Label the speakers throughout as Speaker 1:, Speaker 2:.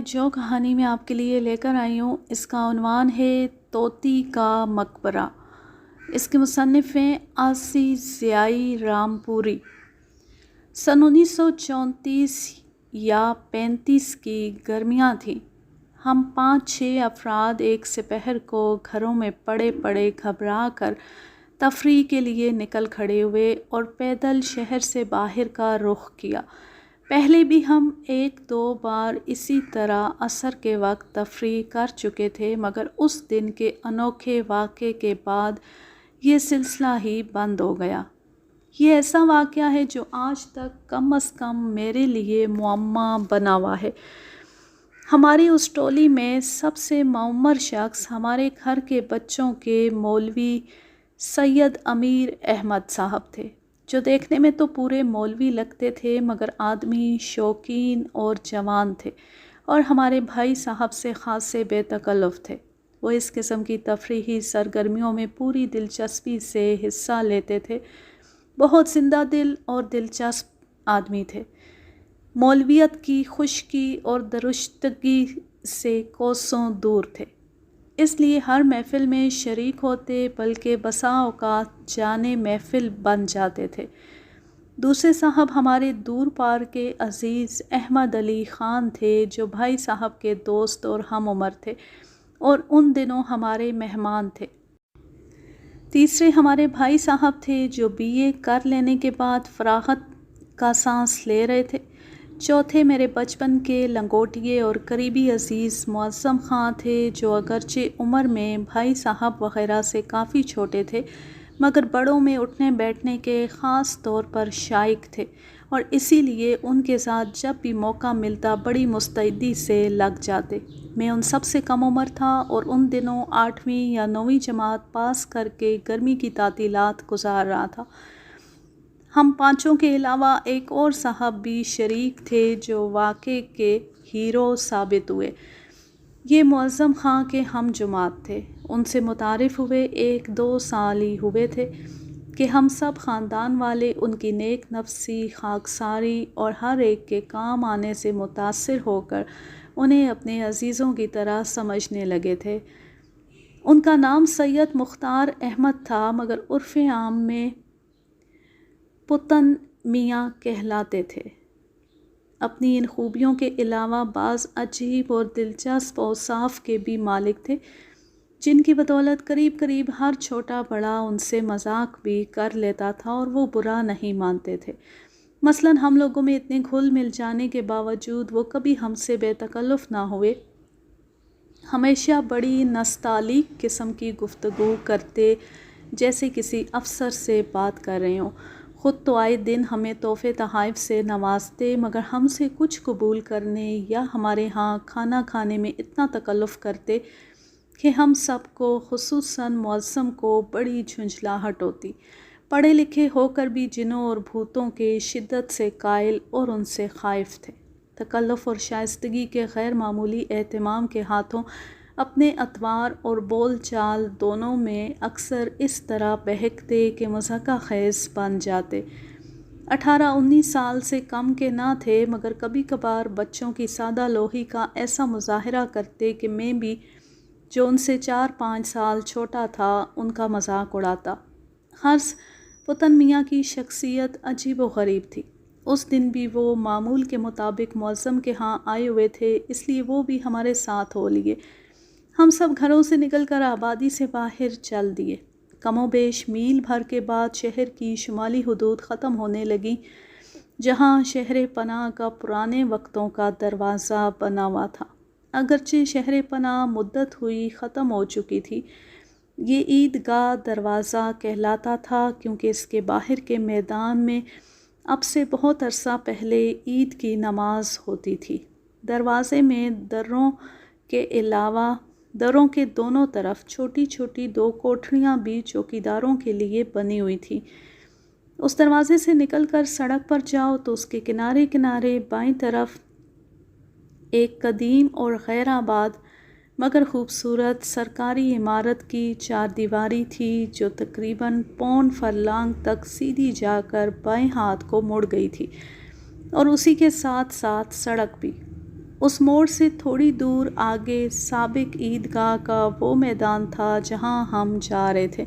Speaker 1: جو کہانی میں آپ کے لیے لے کر آئی ہوں اس کا عنوان ہے طوطی کا مقبرہ۔ اس کے مصنف ہیں آسی ضیائی رامپوری۔ سن 1934 یا 35 کی گرمیاں تھیں۔ ہم 5-6 افراد ایک سپہر کو گھروں میں پڑے پڑے گھبرا کر تفریح کے لیے نکل کھڑے ہوئے اور پیدل شہر سے باہر کا رخ کیا۔ پہلے بھی ہم 1-2 بار اسی طرح عصر کے وقت تفریح کر چکے تھے، مگر اس دن کے انوکھے واقعے کے بعد یہ سلسلہ ہی بند ہو گیا۔ یہ ایسا واقعہ ہے جو آج تک کم از کم میرے لیے معمہ بنا ہوا ہے۔ ہماری اس ٹولی میں سب سے معمر شخص ہمارے گھر کے بچوں کے مولوی سید امیر احمد صاحب تھے، جو دیکھنے میں تو پورے مولوی لگتے تھے مگر آدمی شوقین اور جوان تھے، اور ہمارے بھائی صاحب سے خاصے بے تکلف تھے۔ وہ اس قسم کی تفریحی سرگرمیوں میں پوری دلچسپی سے حصہ لیتے تھے۔ بہت زندہ دل اور دلچسپ آدمی تھے۔ مولویت کی خشکی اور درشتگی سے کوسوں دور تھے، اس لیے ہر محفل میں شریک ہوتے، بلکہ بسا اوقات جانے محفل بن جاتے تھے۔ دوسرے صاحب ہمارے دور پار کے عزیز احمد علی خان تھے، جو بھائی صاحب کے دوست اور ہم عمر تھے اور ان دنوں ہمارے مہمان تھے۔ تیسرے ہمارے بھائی صاحب تھے، جو BA کر لینے کے بعد فراغت کا سانس لے رہے تھے۔ چوتھے میرے بچپن کے لنگوٹیے اور قریبی عزیز معظم خان تھے، جو اگرچہ عمر میں بھائی صاحب وغیرہ سے کافی چھوٹے تھے، مگر بڑوں میں اٹھنے بیٹھنے کے خاص طور پر شائق تھے، اور اسی لیے ان کے ساتھ جب بھی موقع ملتا بڑی مستعدی سے لگ جاتے۔ میں ان سب سے کم عمر تھا اور ان دنوں 8ویں یا 9ویں جماعت پاس کر کے گرمی کی تعطیلات گزار رہا تھا۔ ہم پانچوں کے علاوہ ایک اور صاحب بھی شریک تھے، جو واقعے کے ہیرو ثابت ہوئے۔ یہ معظم خان کے ہم جماعت تھے۔ ان سے متعارف ہوئے 1-2 سال ہی ہوئے تھے کہ ہم سب خاندان والے ان کی نیک نفسی، خاکساری اور ہر ایک کے کام آنے سے متاثر ہو کر انہیں اپنے عزیزوں کی طرح سمجھنے لگے تھے۔ ان کا نام سید مختار احمد تھا، مگر عرف عام میں پتن میاں کہلاتے تھے۔ اپنی ان خوبیوں کے علاوہ بعض عجیب اور دلچسپ اوصاف کے بھی مالک تھے، جن کی بدولت قریب قریب ہر چھوٹا بڑا ان سے مذاق بھی کر لیتا تھا اور وہ برا نہیں مانتے تھے۔ مثلاً ہم لوگوں میں اتنے گھل مل جانے کے باوجود وہ کبھی ہم سے بے تکلف نہ ہوئے۔ ہمیشہ بڑی نستعلیق قسم کی گفتگو کرتے، جیسے کسی افسر سے بات کر رہے ہوں۔ خود تو آئے دن ہمیں تحفے تحائف سے نوازتے، مگر ہم سے کچھ قبول کرنے یا ہمارے ہاں کھانا کھانے میں اتنا تکلف کرتے کہ ہم سب کو، خصوصاً معظم کو، بڑی جھنجھلاہٹ ہوتی۔ پڑھے لکھے ہو کر بھی جنوں اور بھوتوں کے شدت سے قائل اور ان سے خائف تھے۔ تکلف اور شائستگی کے غیر معمولی اہتمام کے ہاتھوں اپنے اطوار اور بول چال دونوں میں اکثر اس طرح بہکتے کہ مضحکہ خیز بن جاتے۔ 18-19 سال سے کم کے نہ تھے، مگر کبھی کبھار بچوں کی سادہ لوحی کا ایسا مظاہرہ کرتے کہ میں بھی، جو ان سے 4-5 سال چھوٹا تھا، ان کا مذاق اڑاتا۔ غرض پتن میاں کی شخصیت عجیب و غریب تھی۔ اس دن بھی وہ معمول کے مطابق معظم کے ہاں آئے ہوئے تھے، اس لیے وہ بھی ہمارے ساتھ ہو لیے۔ ہم سب گھروں سے نکل کر آبادی سے باہر چل دیے۔ کم و بیش میل بھر کے بعد شہر کی شمالی حدود ختم ہونے لگیں، جہاں شہر پناہ کا پرانے وقتوں کا دروازہ بنا ہوا تھا۔ اگرچہ شہر پناہ مدت ہوئی ختم ہو چکی تھی، یہ عیدگاہ دروازہ کہلاتا تھا، کیونکہ اس کے باہر کے میدان میں اب سے بہت عرصہ پہلے عید کی نماز ہوتی تھی۔ دروازے میں دروں کے علاوہ دروں کے دونوں طرف چھوٹی چھوٹی 2 کوٹھریاں بھی چوکیداروں کے لیے بنی ہوئی تھیں۔ اس دروازے سے نکل کر سڑک پر جاؤ تو اس کے کنارے کنارے بائیں طرف ایک قدیم اور غیر آباد مگر خوبصورت سرکاری عمارت کی 4 دیواری تھی، جو تقریباً پون فرلانگ تک سیدھی جا کر بائیں ہاتھ کو مڑ گئی تھی، اور اسی کے ساتھ ساتھ سڑک بھی۔ اس موڑ سے تھوڑی دور آگے سابق عیدگاہ کا وہ میدان تھا جہاں ہم جا رہے تھے۔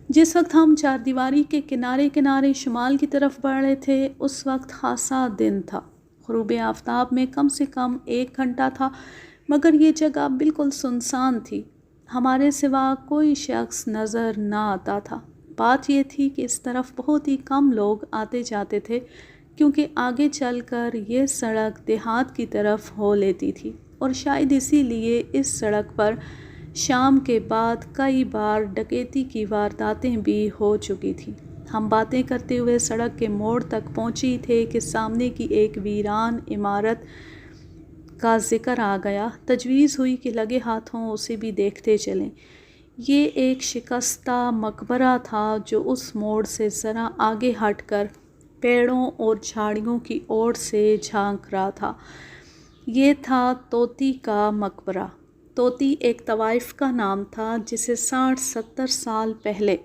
Speaker 1: جس وقت ہم چار دیواری کے کنارے کنارے شمال کی طرف بڑھ رہے تھے اس وقت خاصا دن تھا۔ غروب آفتاب میں کم سے کم 1 گھنٹہ تھا، مگر یہ جگہ بالکل سنسان تھی۔ ہمارے سوا کوئی شخص نظر نہ آتا تھا۔ بات یہ تھی کہ اس طرف بہت ہی کم لوگ آتے جاتے تھے، کیونکہ آگے چل کر یہ سڑک دیہات کی طرف ہو لیتی تھی، اور شاید اسی لیے اس سڑک پر شام کے بعد کئی بار ڈکیتی کی وارداتیں بھی ہو چکی تھیں۔ ہم باتیں کرتے ہوئے سڑک کے موڑ تک پہنچی تھے کہ سامنے کی ایک ویران عمارت کا ذکر آ گیا۔ تجویز ہوئی کہ لگے ہاتھوں اسے بھی دیکھتے چلیں۔ یہ ایک شکستہ مقبرہ تھا جو اس موڑ سے ذرا آگے ہٹ کر پیڑوں اور جھاڑیوں کی اوڑ سے جھانک رہا تھا۔ یہ تھا توتی کا مقبرہ۔ توتی ایک طوائف کا نام تھا جسے 60-70 سال پہلے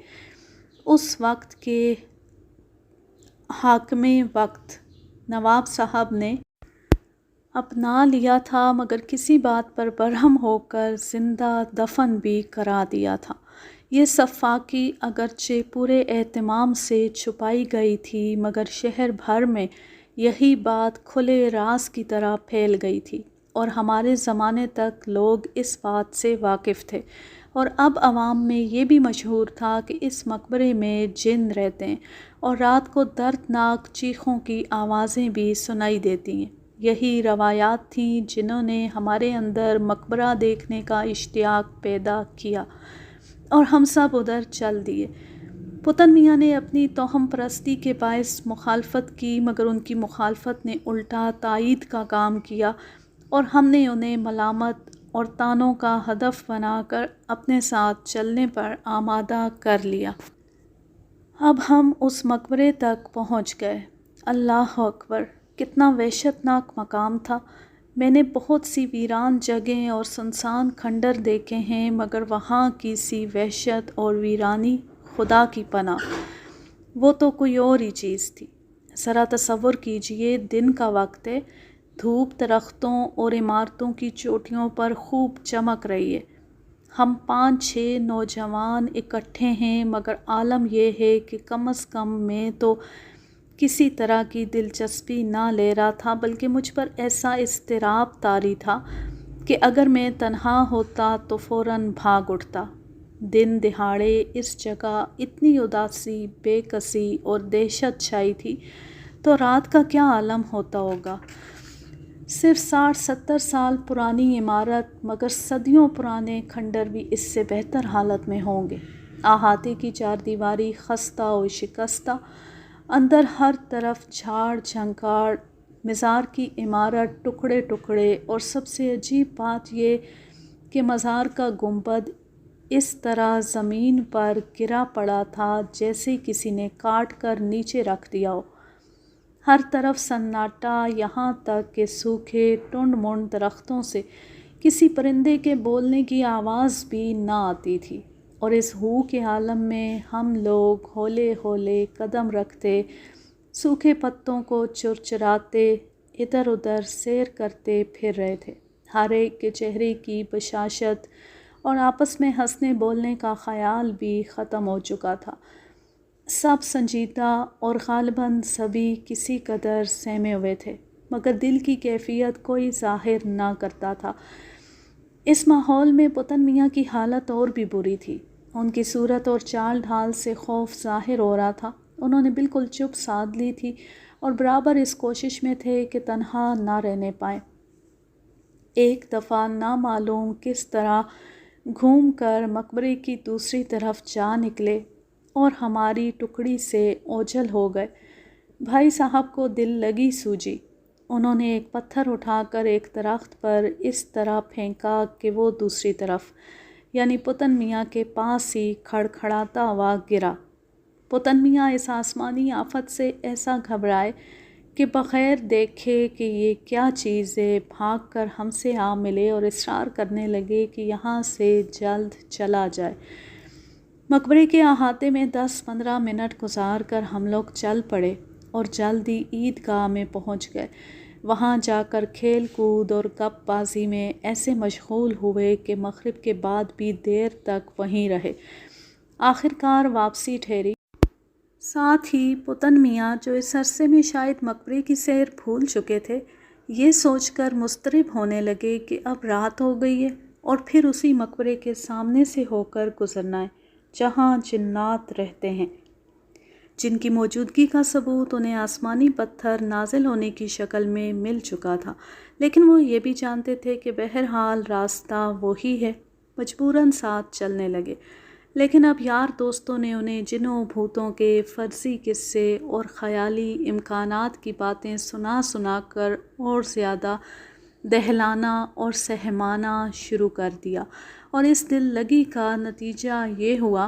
Speaker 1: اس وقت کے حاکم وقت نواب صاحب نے اپنا لیا تھا، مگر کسی بات پر برہم ہو کر زندہ دفن بھی کرا دیا تھا۔ یہ سفاکی اگرچہ پورے اہتمام سے چھپائی گئی تھی، مگر شہر بھر میں یہی بات کھلے راز کی طرح پھیل گئی تھی، اور ہمارے زمانے تک لوگ اس بات سے واقف تھے، اور اب عوام میں یہ بھی مشہور تھا کہ اس مقبرے میں جن رہتے ہیں، اور رات کو دردناک چیخوں کی آوازیں بھی سنائی دیتی ہیں۔ یہی روایات تھیں جنہوں نے ہمارے اندر مقبرہ دیکھنے کا اشتیاق پیدا کیا، اور ہم سب ادھر چل دیے۔ پتن میاں نے اپنی توہم پرستی کے باعث مخالفت کی، مگر ان کی مخالفت نے الٹا تائید کا کام کیا، اور ہم نے انہیں ملامت اور طعنوں کا ہدف بنا کر اپنے ساتھ چلنے پر آمادہ کر لیا۔ اب ہم اس مقبرے تک پہنچ گئے۔ اللہ اکبر! کتنا وحشت ناک مقام تھا! میں نے بہت سی ویران جگہیں اور سنسان کھنڈر دیکھے ہیں، مگر وہاں کی سی وحشت اور ویرانی، خدا کی پناہ، وہ تو کوئی اور ہی چیز تھی۔ ذرا تصور کیجئے، دن کا وقت ہے، دھوپ درختوں اور عمارتوں کی چوٹیوں پر خوب چمک رہی ہے۔ ہم 5-6 نوجوان اکٹھے ہیں، مگر عالم یہ ہے کہ کم از کم میں تو کسی طرح کی دلچسپی نہ لے رہا تھا، بلکہ مجھ پر ایسا اضطراب طاری تھا کہ اگر میں تنہا ہوتا تو فوراً بھاگ اٹھتا۔ دن دہاڑے اس جگہ اتنی اداسی، بے کسی اور دہشت چھائی تھی، تو رات کا کیا عالم ہوتا ہوگا؟ صرف 60-70 سال پرانی عمارت، مگر صدیوں پرانے کھنڈر بھی اس سے بہتر حالت میں ہوں گے۔ احاطے کی چار دیواری خستہ و شکستہ، اندر ہر طرف جھاڑ جھنکاڑ، مزار کی عمارت ٹکڑے ٹکڑے، اور سب سے عجیب بات یہ کہ مزار کا گنبد اس طرح زمین پر گرا پڑا تھا جیسے کسی نے کاٹ کر نیچے رکھ دیا ہو۔ ہر طرف سناٹا، یہاں تک کہ سوکھے ٹنڈ منڈ درختوں سے کسی پرندے کے بولنے کی آواز بھی نہ آتی تھی، اور اس ہو کے عالم میں ہم لوگ ہولے ہولے قدم رکھتے، سوکھے پتوں کو چرچراتے، ادھر ادھر سیر کرتے پھر رہے تھے۔ ہر ایک کے چہرے کی بشاشت اور آپس میں ہنسنے بولنے کا خیال بھی ختم ہو چکا تھا۔ سب سنجیدہ اور غالباً سبھی کسی قدر سہمے ہوئے تھے، مگر دل کی کیفیت کوئی ظاہر نہ کرتا تھا۔ اس ماحول میں پتن میاں کی حالت اور بھی بری تھی۔ ان کی صورت اور چال ڈھال سے خوف ظاہر ہو رہا تھا۔ انہوں نے بالکل چپ سادھ لی تھی، اور برابر اس کوشش میں تھے کہ تنہا نہ رہنے پائیں۔ ایک دفعہ نامعلوم کس طرح گھوم کر مقبرے کی دوسری طرف جا نکلے، اور ہماری ٹکڑی سے اوجھل ہو گئے۔ بھائی صاحب کو دل لگی سوجی۔ انہوں نے ایک پتھر اٹھا کر ایک درخت پر اس طرح پھینکا کہ وہ دوسری طرف، یعنی پتن میاں کے پاس ہی کھڑکھڑاتا ہوا گرا۔ پتن میاں اس آسمانی آفت سے ایسا گھبرائے کہ بغیر دیکھے کہ یہ کیا چیز ہے بھاگ کر ہم سے آ ملے، اور اصرار کرنے لگے کہ یہاں سے جلد چلا جائے۔ مقبرے کے احاطے میں 10-15 منٹ گزار کر ہم لوگ چل پڑے، اور جلد ہی عیدگاہ میں پہنچ گئے۔ وہاں جا کر کھیل کود اور گپ بازی میں ایسے مشغول ہوئے کہ مغرب کے بعد بھی دیر تک وہیں رہے۔ آخرکار واپسی ٹھہری۔ ساتھ ہی پتن میاں جو اس عرصے میں شاید مقبرے کی سیر بھول چکے تھے، یہ سوچ کر مضطرب ہونے لگے کہ اب رات ہو گئی ہے اور پھر اسی مقبرے کے سامنے سے ہو کر گزرنا ہے جہاں جنات رہتے ہیں، جن کی موجودگی کا ثبوت انہیں آسمانی پتھر نازل ہونے کی شکل میں مل چکا تھا، لیکن وہ یہ بھی جانتے تھے کہ بہرحال راستہ وہی ہے۔ مجبوراً ساتھ چلنے لگے، لیکن اب یار دوستوں نے انہیں جنوں بھوتوں کے فرضی قصے اور خیالی امکانات کی باتیں سنا سنا کر اور زیادہ دہلانا اور سہمانا شروع کر دیا، اور اس دل لگی کا نتیجہ یہ ہوا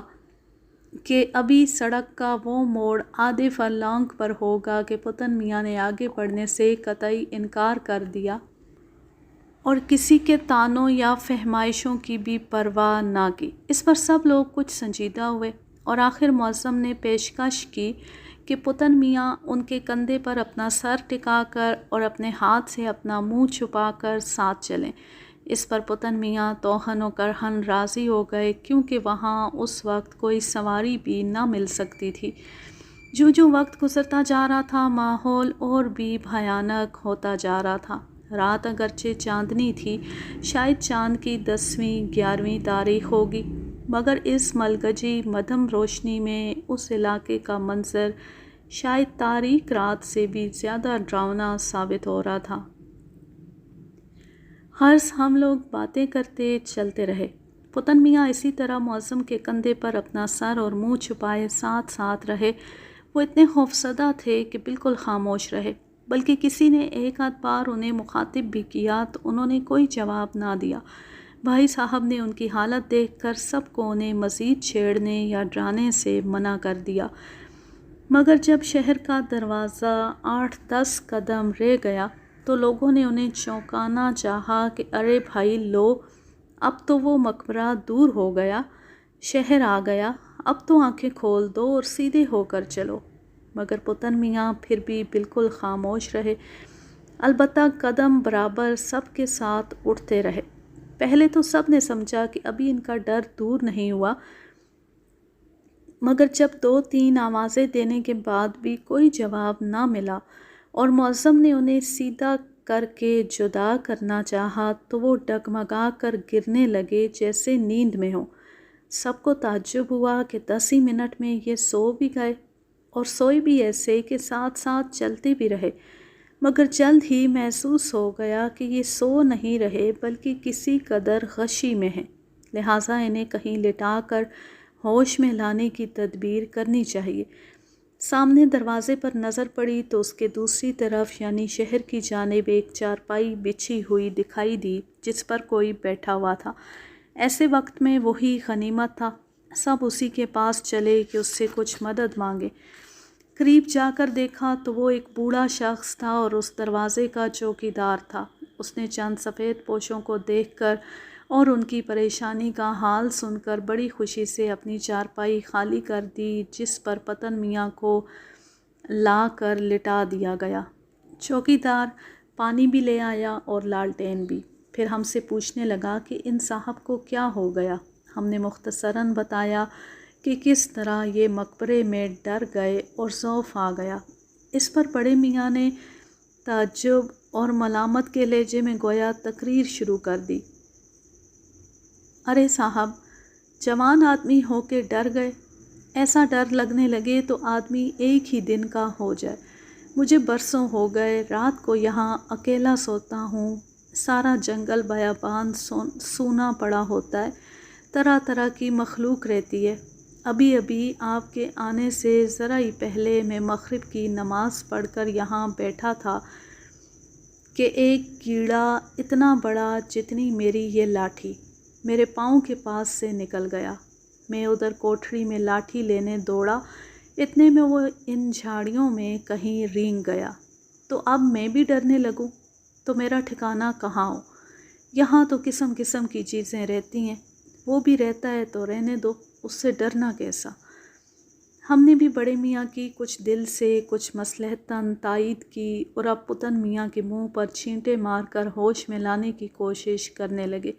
Speaker 1: کہ ابھی سڑک کا وہ موڑ آدھے فرلانگ پر ہوگا کہ پتن میاں نے آگے بڑھنے سے قطعی انکار کر دیا اور کسی کے طعنوں یا فہمائشوں کی بھی پرواہ نہ کی۔ اس پر سب لوگ کچھ سنجیدہ ہوئے اور آخر معظم نے پیشکش کی کہ پتن میاں ان کے کندھے پر اپنا سر ٹکا کر اور اپنے ہاتھ سے اپنا منہ چھپا کر ساتھ چلیں۔ اس پر پتن میاں توہن و کرہن راضی ہو گئے، کیونکہ وہاں اس وقت کوئی سواری بھی نہ مل سکتی تھی۔ جو وقت گزرتا جا رہا تھا، ماحول اور بھی بھیانک ہوتا جا رہا تھا۔ رات اگرچہ چاندنی تھی، شاید چاند کی 10ویں 11ویں تاریخ ہوگی، مگر اس ملگجی مدھم روشنی میں اس علاقے کا منظر شاید تاریک رات سے بھی زیادہ ڈراؤنا ثابت ہو رہا تھا۔ ہرز ہم لوگ باتیں کرتے چلتے رہے۔ پتن میاں اسی طرح معظم کے کندھے پر اپنا سر اور منہ چھپائے ساتھ ساتھ رہے۔ وہ اتنے خوفزدہ تھے کہ بالکل خاموش رہے، بلکہ کسی نے ایک آدھ بار انہیں مخاطب بھی کیا تو انہوں نے کوئی جواب نہ دیا۔ بھائی صاحب نے ان کی حالت دیکھ کر سب کو انہیں مزید چھیڑنے یا ڈرانے سے منع کر دیا، مگر جب شہر کا دروازہ 8-10 قدم رہ گیا تو لوگوں نے انہیں چونکانا چاہا کہ ارے بھائی لو، اب تو وہ مقبرہ دور ہو گیا، شہر آ گیا، اب تو آنکھیں کھول دو اور سیدھے ہو کر چلو۔ مگر پتن میاں پھر بھی بالکل خاموش رہے، البتہ قدم برابر سب کے ساتھ اٹھتے رہے۔ پہلے تو سب نے سمجھا کہ ابھی ان کا ڈر دور نہیں ہوا، مگر جب 2-3 آوازیں دینے کے بعد بھی کوئی جواب نہ ملا اور معظم نے انہیں سیدھا کر کے جدا کرنا چاہا تو وہ ڈگمگا کر گرنے لگے جیسے نیند میں ہوں۔ سب کو تعجب ہوا کہ 10 ہی منٹ میں یہ سو بھی گئے، اور سوئے بھی ایسے کہ ساتھ ساتھ چلتے بھی رہے، مگر جلد ہی محسوس ہو گیا کہ یہ سو نہیں رہے بلکہ کسی قدر غشی میں ہیں، لہٰذا انہیں کہیں لٹا کر ہوش میں لانے کی تدبیر کرنی چاہیے۔ سامنے دروازے پر نظر پڑی تو اس کے دوسری طرف یعنی شہر کی جانب ایک چارپائی بچھی ہوئی دکھائی دی جس پر کوئی بیٹھا ہوا تھا۔ ایسے وقت میں وہی غنیمت تھا، سب اسی کے پاس چلے کہ اس سے کچھ مدد مانگے۔ قریب جا کر دیکھا تو وہ ایک بوڑھا شخص تھا اور اس دروازے کا چوکیدار تھا۔ اس نے چند سفید پوشوں کو دیکھ کر اور ان کی پریشانی کا حال سن کر بڑی خوشی سے اپنی چارپائی خالی کر دی، جس پر پتن میاں کو لا کر لٹا دیا گیا۔ چوکیدار پانی بھی لے آیا اور لالٹین بھی، پھر ہم سے پوچھنے لگا کہ ان صاحب کو کیا ہو گیا۔ ہم نے مختصراً بتایا کہ کس طرح یہ مقبرے میں ڈر گئے اور خوف آ گیا۔ اس پر بڑے میاں نے تعجب اور ملامت کے لہجے میں گویا تقریر شروع کر دی۔ ارے صاحب، جوان آدمی ہو کے ڈر گئے؟ ایسا ڈر لگنے لگے تو آدمی ایک ہی دن کا ہو جائے۔ مجھے برسوں ہو گئے رات کو یہاں اکیلا سوتا ہوں، سارا جنگل بیابان سونا پڑا ہوتا ہے، طرح طرح کی مخلوق رہتی ہے۔ ابھی ابھی آپ کے آنے سے ذرا ہی پہلے میں مغرب کی نماز پڑھ کر یہاں بیٹھا تھا کہ ایک کیڑا اتنا بڑا جتنی میری یہ لاٹھی میرے پاؤں کے پاس سے نکل گیا۔ میں ادھر کوٹھری میں لاٹھی لینے دوڑا، اتنے میں وہ ان جھاڑیوں میں کہیں رینگ گیا۔ تو اب میں بھی ڈرنے لگوں تو میرا ٹھکانہ کہاں ہو؟ یہاں تو قسم قسم کی چیزیں رہتی ہیں، وہ بھی رہتا ہے تو رہنے دو، اس سے ڈرنا کیسا؟ ہم نے بھی بڑے میاں کی کچھ دل سے کچھ مصلحتاً تائید کی اور اب پتن میاں کے منہ پر چھینٹے مار کر ہوش میں لانے کی کوشش کرنے لگے۔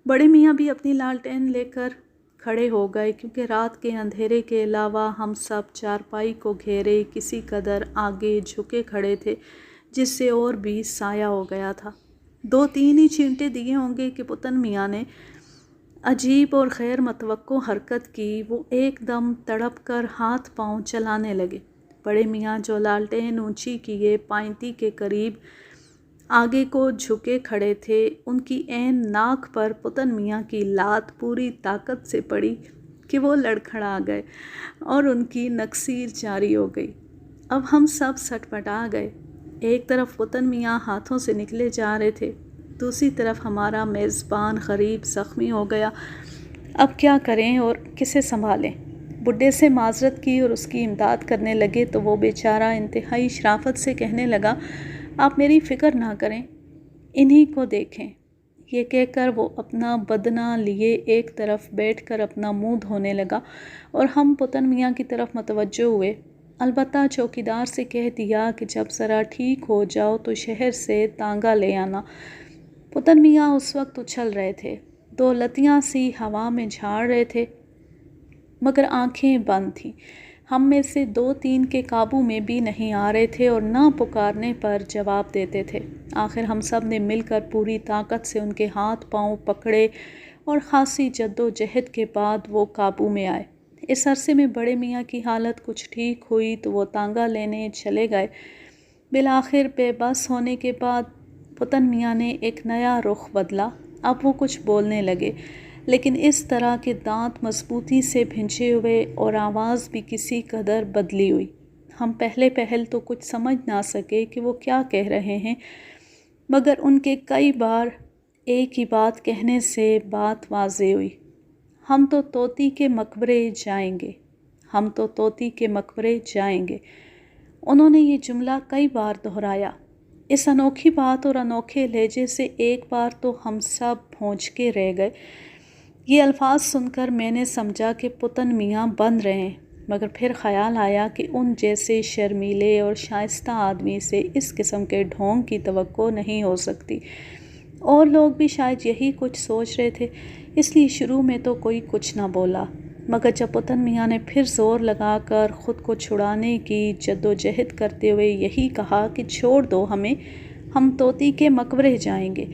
Speaker 1: بڑے میاں بھی اپنی لالٹین لے کر کھڑے ہو گئے، کیونکہ رات کے اندھیرے کے علاوہ ہم سب چارپائی کو گھیرے کسی قدر آگے جھکے کھڑے تھے جس سے اور بھی سایہ ہو گیا تھا۔ 2-3 ہی چھینٹے دیے ہوں گے کہ پتن میاں نے عجیب اور غیر متوقع حرکت کی۔ وہ ایک دم تڑپ کر ہاتھ پاؤں چلانے لگے۔ بڑے میاں جو لالٹین اونچی کیے پائنتی کے قریب آگے کو جھکے کھڑے تھے، ان کی عین ناک پر پتن میاں کی لات پوری طاقت سے پڑی کہ وہ لڑکھڑا گئے اور ان کی نکسیر جاری ہو گئی۔ اب ہم سب سٹپٹا گئے۔ ایک طرف پتن میاں ہاتھوں سے نکلے جا رہے تھے، دوسری طرف ہمارا میزبان غریب زخمی ہو گیا۔ اب کیا کریں اور کسے سنبھالیں؟ بڈھے سے معذرت کی اور اس کی امداد کرنے لگے تو وہ بیچارہ انتہائی شرافت سے کہنے لگا، آپ میری فکر نہ کریں، انہی کو دیکھیں۔ یہ کہہ کر وہ اپنا بدنہ لیے ایک طرف بیٹھ کر اپنا منہ دھونے لگا اور ہم پتن میاں کی طرف متوجہ ہوئے۔ البتہ چوکیدار سے کہہ دیا کہ جب ذرا ٹھیک ہو جاؤ تو شہر سے تانگا لے آنا۔ پتن میاں اس وقت اچھل رہے تھے، 2 لتیاں سی ہوا میں جھاڑ رہے تھے مگر آنکھیں بند تھیں۔ ہم میں سے 2-3 کے قابو میں بھی نہیں آ رہے تھے اور نہ پکارنے پر جواب دیتے تھے۔ آخر ہم سب نے مل کر پوری طاقت سے ان کے ہاتھ پاؤں پکڑے اور خاصی جد و جہد کے بعد وہ قابو میں آئے۔ اس عرصے میں بڑے میاں کی حالت کچھ ٹھیک ہوئی تو وہ تانگا لینے چلے گئے۔ بالآخر بے بس ہونے کے بعد پتن میاں نے ایک نیا رخ بدلا۔ اب وہ کچھ بولنے لگے، لیکن اس طرح کہ دانت مضبوطی سے بھنچے ہوئے اور آواز بھی کسی قدر بدلی ہوئی۔ ہم پہل تو کچھ سمجھ نہ سکے کہ وہ کیا کہہ رہے ہیں، مگر ان کے کئی بار ایک ہی بات کہنے سے بات واضح ہوئی۔ ہم تو طوطی کے مقبرے جائیں گے، ہم تو طوطی کے مقبرے جائیں گے۔ انہوں نے یہ جملہ کئی بار دہرایا۔ اس انوکھی بات اور انوکھے لہجے سے ایک بار تو ہم سب بھونچ کے رہ گئے۔ یہ الفاظ سن کر میں نے سمجھا کہ پتن میاں بن رہے ہیں، مگر پھر خیال آیا کہ ان جیسے شرمیلے اور شائستہ آدمی سے اس قسم کے ڈھونگ کی توقع نہیں ہو سکتی۔ اور لوگ بھی شاید یہی کچھ سوچ رہے تھے، اس لیے شروع میں تو کوئی کچھ نہ بولا، مگر جب پتن میاں نے پھر زور لگا کر خود کو چھڑانے کی جدوجہد کرتے ہوئے یہی کہا کہ چھوڑ دو ہمیں، ہم طوطی کے مقبرے جائیں گے،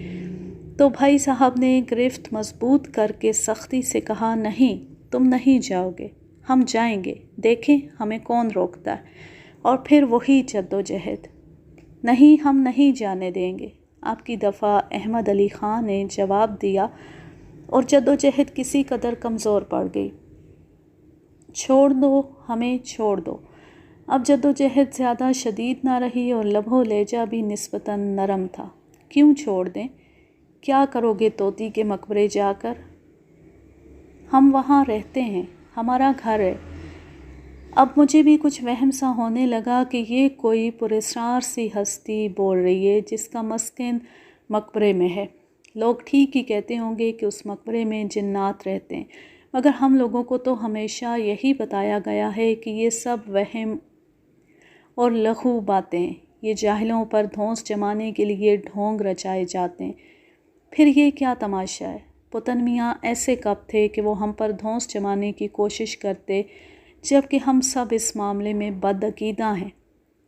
Speaker 1: تو بھائی صاحب نے گرفت مضبوط کر کے سختی سے کہا، نہیں تم نہیں جاؤ گے، ہم جائیں گے، دیکھیں ہمیں کون روکتا ہے۔ اور پھر وہی جدوجہد، نہیں ہم نہیں جانے دیں گے۔ آپ کی دفعہ احمد علی خان نے جواب دیا اور جدوجہد کسی قدر کمزور پڑ گئی، چھوڑ دو ہمیں، چھوڑ دو۔ اب جدوجہد زیادہ شدید نہ رہی اور لب و لہجہ بھی نسبتاً نرم تھا۔ کیوں چھوڑ دیں؟ کیا کرو گے طوطی کے مقبرے جا کر؟ ہم وہاں رہتے ہیں، ہمارا گھر ہے۔ اب مجھے بھی کچھ وہم سا ہونے لگا کہ یہ کوئی پراسرار سی ہستی بول رہی ہے جس کا مسکن مقبرے میں ہے۔ لوگ ٹھیک ہی کہتے ہوں گے کہ اس مقبرے میں جنات رہتے ہیں، مگر ہم لوگوں کو تو ہمیشہ یہی بتایا گیا ہے کہ یہ سب وہم اور لغو باتیں ہیں، یہ جاہلوں پر دھونس جمانے کے لیے ڈھونگ رچائے جاتے ہیں۔ پھر یہ کیا تماشا ہے؟ پتن میاں ایسے کب تھے کہ وہ ہم پر دھونس جمانے کی کوشش کرتے، جبکہ ہم سب اس معاملے میں بدعقیدہ ہیں۔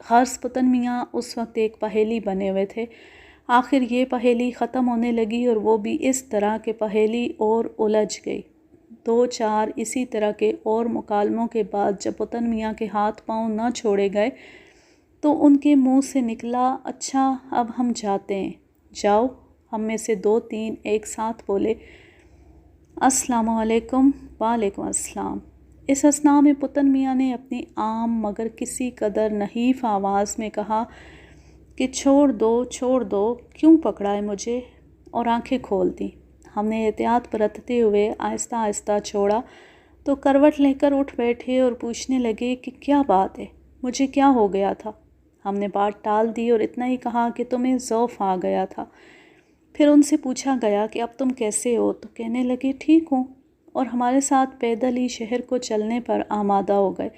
Speaker 1: غرض پتن میاں اس وقت ایک پہیلی بنے ہوئے تھے۔ آخر یہ پہیلی ختم ہونے لگی اور وہ بھی اس طرح کہ پہیلی اور الجھ گئی۔ 2-4 اسی طرح کے اور مکالموں کے بعد جب پتن میاں کے ہاتھ پاؤں نہ چھوڑے گئے تو ان کے منہ سے نکلا، اچھا اب ہم جاتے ہیں۔ جاؤ، ہم میں سے 2-3 ایک ساتھ بولے۔ السلام علیکم۔ وعلیکم السلام۔ اس اثناء میں پتن میاں نے اپنی عام مگر کسی قدر نحیف آواز میں کہا کہ چھوڑ دو، کیوں پکڑا ہے مجھے، اور آنکھیں کھول دیں۔ ہم نے احتیاط برتتے ہوئے آہستہ آہستہ چھوڑا تو کروٹ لے کر اٹھ بیٹھے اور پوچھنے لگے کہ کیا بات ہے، مجھے کیا ہو گیا تھا؟ ہم نے بات ٹال دی اور اتنا ہی کہا کہ تمہیں ضعف آ گیا تھا۔ پھر ان سے پوچھا گیا کہ اب تم کیسے ہو؟ تو کہنے لگے ٹھیک ہوں، اور ہمارے ساتھ پیدل ہی شہر کو چلنے پر آمادہ ہو گئے۔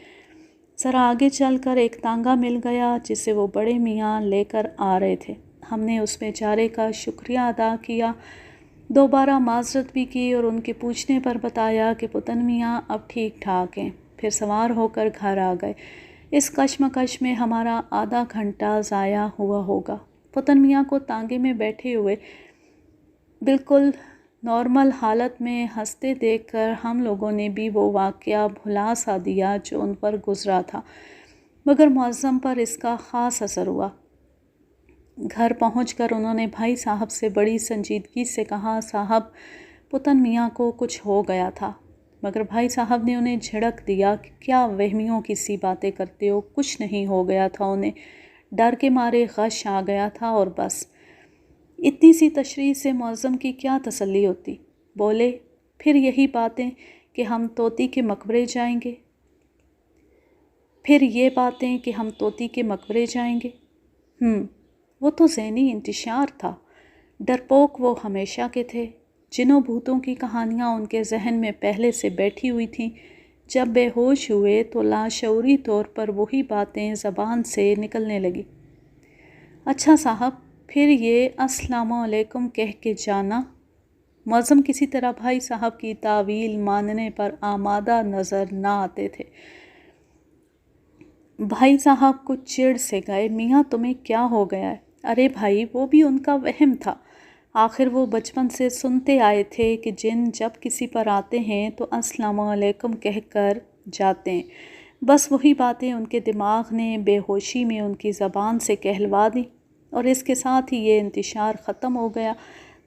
Speaker 1: ذرا آگے چل کر ایک تانگا مل گیا جسے وہ بڑے میاں لے کر آ رہے تھے۔ ہم نے اس بیچارے کا شکریہ ادا کیا، دوبارہ معذرت بھی کی اور ان کے پوچھنے پر بتایا کہ پتن میاں اب ٹھیک ٹھاک ہیں، پھر سوار ہو کر گھر آ گئے۔ اس کشمکش میں ہمارا آدھا گھنٹہ ضائع ہوا ہوگا۔ پتن میاں کو تانگے میں بیٹھے ہوئے بالکل نارمل حالت میں ہنستے دیکھ کر ہم لوگوں نے بھی وہ واقعہ بھلا سا دیا جو ان پر گزرا تھا، مگر معظم پر اس کا خاص اثر ہوا۔ گھر پہنچ کر انہوں نے بھائی صاحب سے بڑی سنجیدگی سے کہا، صاحب پتن میاں کو کچھ ہو گیا تھا، مگر بھائی صاحب نے انہیں جھڑک دیا کہ کیا وہمیوں کی سی باتیں کرتے ہو، کچھ نہیں ہو گیا تھا، انہیں ڈر کے مارے غش آ گیا تھا اور بس۔ اتنی سی تشریح سے معظم کی کیا تسلی ہوتی۔ بولے، پھر یہی باتیں کہ ہم طوطی کے مقبرے جائیں گے، پھر یہ باتیں کہ ہم طوطی کے مقبرے جائیں گے۔ وہ تو ذہنی انتشار تھا، ڈرپوک وہ ہمیشہ کے تھے۔ جنوں بھوتوں کی کہانیاں ان کے ذہن میں پہلے سے بیٹھی ہوئی تھیں، جب بے ہوش ہوئے تو لاشعوری طور پر وہی باتیں زبان سے نکلنے لگی۔ اچھا صاحب، پھر یہ السلام علیکم کہہ کے جانا۔ معظم کسی طرح بھائی صاحب کی تاویل ماننے پر آمادہ نظر نہ آتے تھے۔ بھائی صاحب کچھ چڑ سے گئے، میاں تمہیں کیا ہو گیا ہے؟ ارے بھائی، وہ بھی ان کا وہم تھا، آخر وہ بچپن سے سنتے آئے تھے کہ جن جب کسی پر آتے ہیں تو السلام علیکم کہہ کر جاتے ہیں۔ بس وہی باتیں ان کے دماغ نے بے ہوشی میں ان کی زبان سے کہلوا دیں اور اس کے ساتھ ہی یہ انتشار ختم ہو گیا۔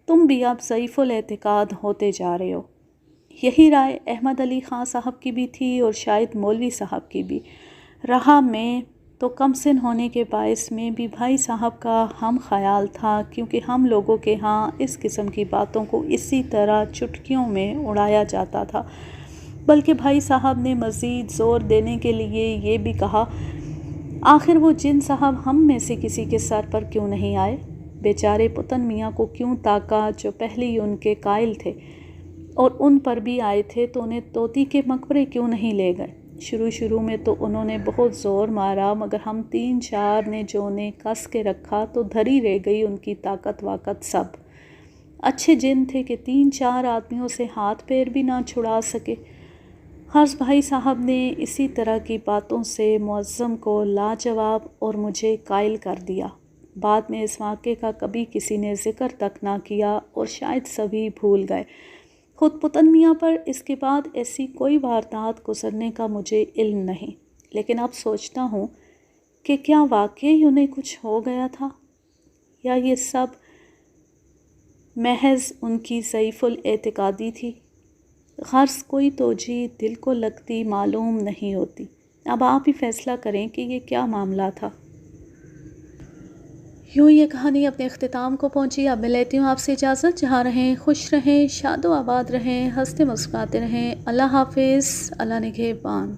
Speaker 1: تم بھی اب ضعیف الاعتقاد ہوتے جا رہے ہو۔ یہی رائے احمد علی خان صاحب کی بھی تھی اور شاید مولوی صاحب کی بھی۔ رہا میں تو کم سن ہونے کے باعث میں بھی بھائی صاحب کا ہم خیال تھا، کیونکہ ہم لوگوں کے ہاں اس قسم کی باتوں کو اسی طرح چٹکیوں میں اڑایا جاتا تھا۔ بلکہ بھائی صاحب نے مزید زور دینے کے لیے یہ بھی کہا، آخر وہ جن صاحب ہم میں سے کسی کے سر پر کیوں نہیں آئے؟ بیچارے پتن میاں کو کیوں تاکا جو پہلے ہی ان کے قائل تھے، اور ان پر بھی آئے تھے تو انہیں طوطی کے مقبرے کیوں نہیں لے گئے؟ شروع میں تو انہوں نے بہت زور مارا، مگر ہم 3-4 نے جو انہیں کس کے رکھا تو دھری رہ گئی ان کی طاقت واقت سب۔ اچھے جن تھے کہ 3-4 آدمیوں سے ہاتھ پیر بھی نہ چھڑا سکے۔ حرص بھائی صاحب نے اسی طرح کی باتوں سے معظم کو لاجواب اور مجھے قائل کر دیا۔ بعد میں اس واقعے کا کبھی کسی نے ذکر تک نہ کیا اور شاید سبھی بھول گئے۔ خود پتن میاں پر اس کے بعد ایسی کوئی واردات گزرنے کا مجھے علم نہیں، لیکن اب سوچتا ہوں کہ کیا واقعی انہیں کچھ ہو گیا تھا، یا یہ سب محض ان کی ضعیف الاعتقادی تھی؟ غرض کوئی توجیہ دل کو لگتی معلوم نہیں ہوتی۔ اب آپ ہی فیصلہ کریں کہ یہ کیا معاملہ تھا۔ یوں یہ کہانی اپنے اختتام کو پہنچی۔ اب میں لیتی ہوں آپ سے اجازت۔ جہاں رہیں خوش رہیں، شاد و آباد رہیں، ہنستے مسکراتے رہیں۔ اللہ حافظ، اللہ نگہبان۔